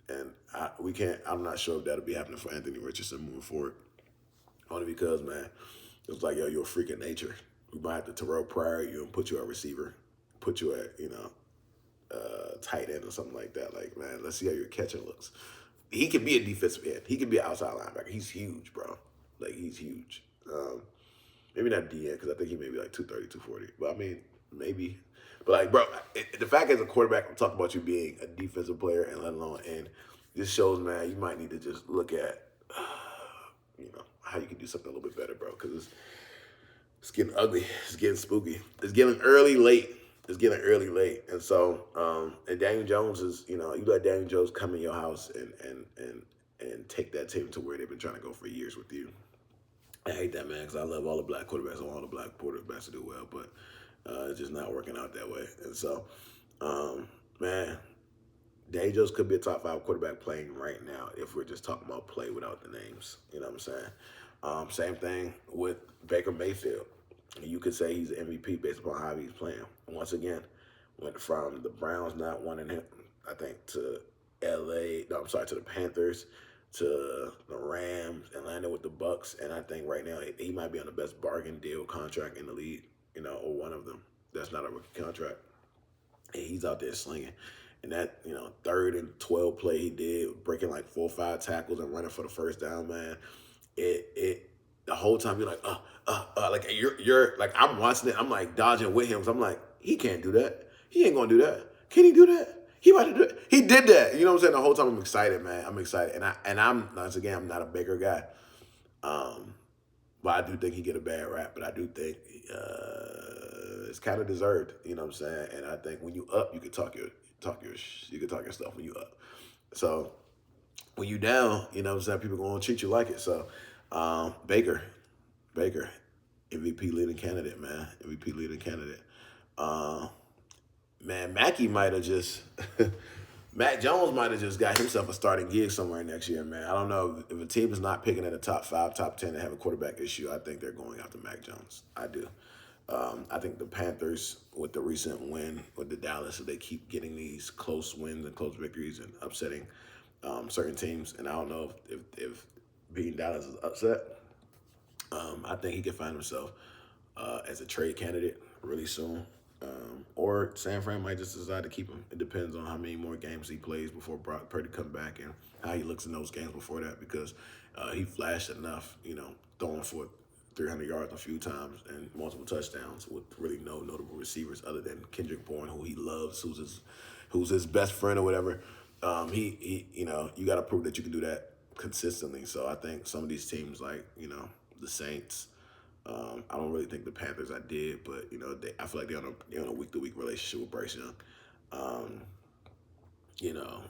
And I'm not sure if that'll be happening for Anthony Richardson moving forward. Only because, man, it's like, yo, you're a freak of nature. We might have to Terrell Pryor you and put you at receiver, put you at, tight end or something like that. Like, man, let's see how your catching looks. He can be a defensive end. He can be an outside linebacker. He's huge, bro. Like, he's huge. Maybe not DN because I think he may be like 230, 240. But, I mean, maybe. But, like, bro, the fact as a quarterback, I'm talking about you being a defensive player and let alone, and this shows, man, you might need to just look at, how you can do something a little bit better, bro, because it's getting ugly. It's getting spooky. It's getting early, late. And so, and Daniel Jones is, you let Daniel Jones come in your house and take that team to where they've been trying to go for years with you. I hate that, man, because I love all the black quarterbacks. I want all the black quarterbacks to do well, but it's just not working out that way. And so, man, Daniel Jones could be a top 5 quarterback playing right now if we're just talking about play without the names. You know what I'm saying? Same thing with Baker Mayfield. You could say he's an MVP based upon how he's playing. Once again, went from the Browns not wanting him, I think, to to the Panthers, to the Rams, and landed with the Bucks. And I think right now he might be on the best bargain deal contract in the league, or one of them. That's not a rookie contract. And he's out there slinging. And that, 3rd and 12 play he did, breaking like 4 or 5 tackles and running for the first down, man. The whole time you're like, like you're like, I'm watching it. I'm like dodging with him. So I'm like, he can't do that. He ain't gonna do that. Can he do that? He might have do it. He did that. You know what I'm saying? The whole time I'm excited, man. I'm excited, and I'm once again I'm not a Baker guy, um, but I do think he get a bad rap. But I do think it's kind of deserved. You know what I'm saying? And I think when you up, you can you can talk your stuff when you up. So when you down, you know what I'm saying, people gonna treat you like it. So Baker, Baker, MVP leading candidate, man. MVP leading candidate. Um, Man, Mackey might have just Mac Jones might have just got himself a starting gig somewhere next year, man. I don't know if a team is not picking at the top 5, top 10, and have a quarterback issue. I think they're going after Mac Jones. I do. I think the Panthers, with the recent win with the Dallas, they keep getting these close wins and close victories and upsetting certain teams. And I don't know if beating Dallas is upset. I think he could find himself as a trade candidate really soon. Or San Fran might just decide to keep him. It depends on how many more games he plays before Brock Purdy come back and how he looks in those games before that, because he flashed enough, throwing for 300 yards a few times and multiple touchdowns with really no notable receivers other than Kendrick Bourne, who he loves, who's his best friend or whatever. You got to prove that you can do that consistently. So I think some of these teams, like the Saints. I don't really think the Panthers I did, but I feel like they're on a week to week relationship with Bryce Young. Um, you know,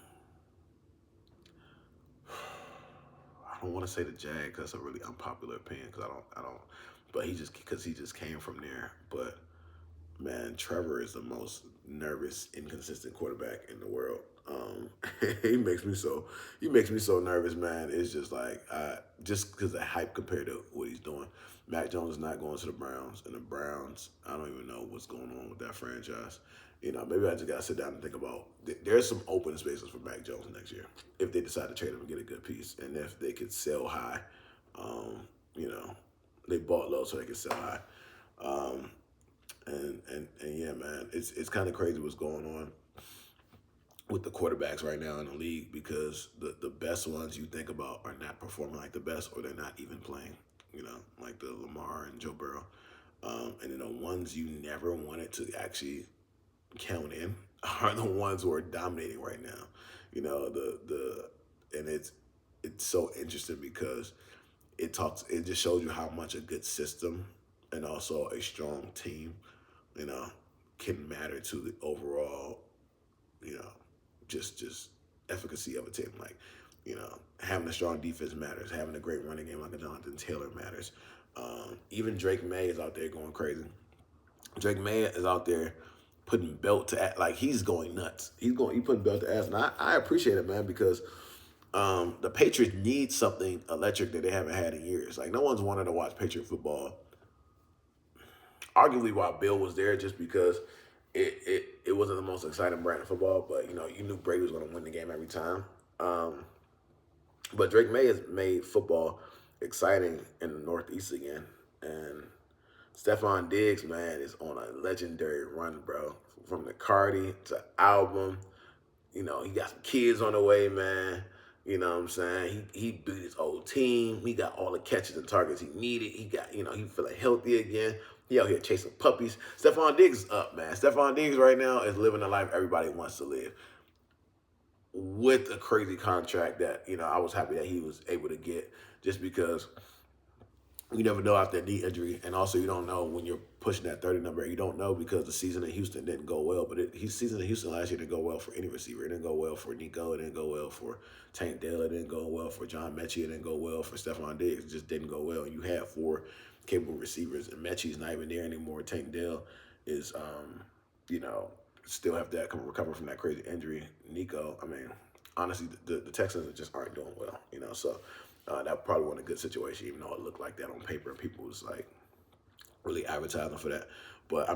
I don't want to say the Jag because that's a really unpopular opinion because I don't. But he just came from there. But man, Trevor is the most nervous, inconsistent quarterback in the world. He makes me so nervous, man. It's just like just because the hype compared to what he's doing. Mac Jones is not going to the Browns, and the Browns, I don't even know what's going on with that franchise. Maybe I just gotta sit down and think about. There's some open spaces for Mac Jones next year if they decide to trade him and get a good piece, and if they could sell high. You know, they bought low so they could sell high. Um, and yeah, man, it's kind of crazy what's going on with the quarterbacks right now in the league, because the best ones you think about are not performing like the best, or they're not even playing, like the Lamar and Joe Burrow. And then the ones you never wanted to actually count in are the ones who are dominating right now. And it's so interesting because it just shows you how much a good system and also a strong team, you know, can matter to the overall, you know, just efficacy of a team. Like, having a strong defense matters. Having a great running game like a Jonathan Taylor matters. Even Drake May is out there going crazy. Drake May is out there putting belt to ass. Like, he's going nuts. He putting belt to ass. And I appreciate it, man, because the Patriots need something electric that they haven't had in years. Like, no one's wanted to watch Patriot football, arguably while Bill was there, just because it wasn't the most exciting brand of football. But, you knew Brady was going to win the game every time. But Drake May has made football exciting in the Northeast again. And Stephon Diggs, man, is on a legendary run, bro. From the Cardi to album, he got some kids on the way, man. You know what I'm saying? He beat his old team. He got all the catches and targets he needed. He got, he feeling healthy again. He out here chasing puppies. Stephon Diggs is up, man. Stephon Diggs right now is living the life everybody wants to live, with a crazy contract that, I was happy that he was able to get, just because you never know after a knee injury. And also you don't know when you're pushing that 30 number. You don't know because the season in Houston didn't go well. But his season in Houston last year didn't go well for any receiver. It didn't go well for Nico. It didn't go well for Tank Dell. It didn't go well for John Mechie. It didn't go well for Stephon Diggs. It just didn't go well. And you had 4 capable receivers, and Mechie's not even there anymore. Tank Dell is, still have that recover from that crazy injury. Nico, honestly, the Texans just aren't doing well, so that probably wasn't a good situation, even though it looked like that on paper. People was like really advertising for that. But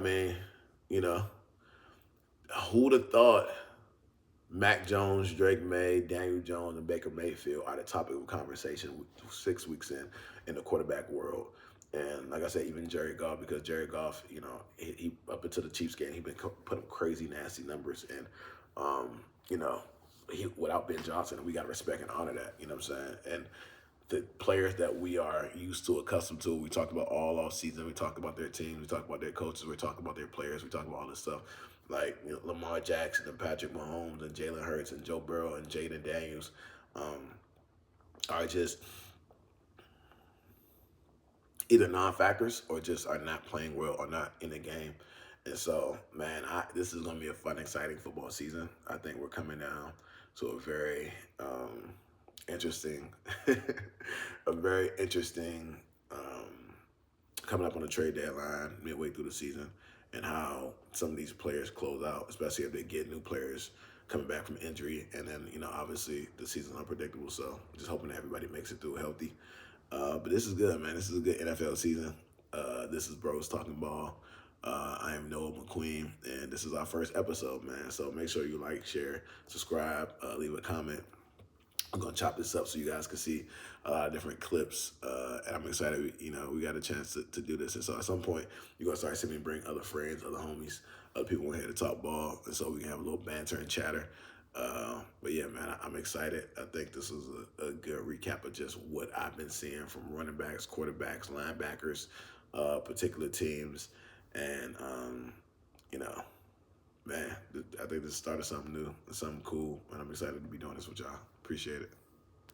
who'd have thought Mac Jones, Drake May, Daniel Jones, and Baker Mayfield are the topic of conversation 6 weeks in the quarterback world. And like I said, even Jared Goff, because Jared Goff, he up until the Chiefs game, he been putting crazy, nasty numbers. And, without Ben Johnson, we got to respect and honor that, you know what I'm saying? And the players that we are used to, accustomed to, we talked about all off season. We talked about their teams. We talked about their coaches. We talked about their players. We talked about all this stuff. like Lamar Jackson and Patrick Mahomes and Jalen Hurts and Joe Burrow and Jaden Daniels are just either non-factors or just are not playing well or not in the game. And so, man, this is going to be a fun, exciting football season. I think we're coming down to a very interesting, a very interesting coming up on the trade deadline midway through the season, and how some of these players close out, especially if they get new players coming back from injury. And then, obviously the season's unpredictable. So just hoping that everybody makes it through healthy. But this is good, man. This is a good NFL season. This is Bros Talking Ball. I am Noah McQueen, and this is our first episode, man. So make sure you like, share, subscribe, leave a comment. I'm gonna chop this up so you guys can see different clips, and I'm excited. We got a chance to do this, and so at some point you're gonna start seeing me bring other friends, other homies, other people in here to talk ball, and so we can have a little banter and chatter. But yeah, man, I'm excited. I think this is a good recap of just what I've been seeing from running backs, quarterbacks, linebackers, particular teams, and man, I think this started something new, something cool, and I'm excited to be doing this with y'all. Appreciate it.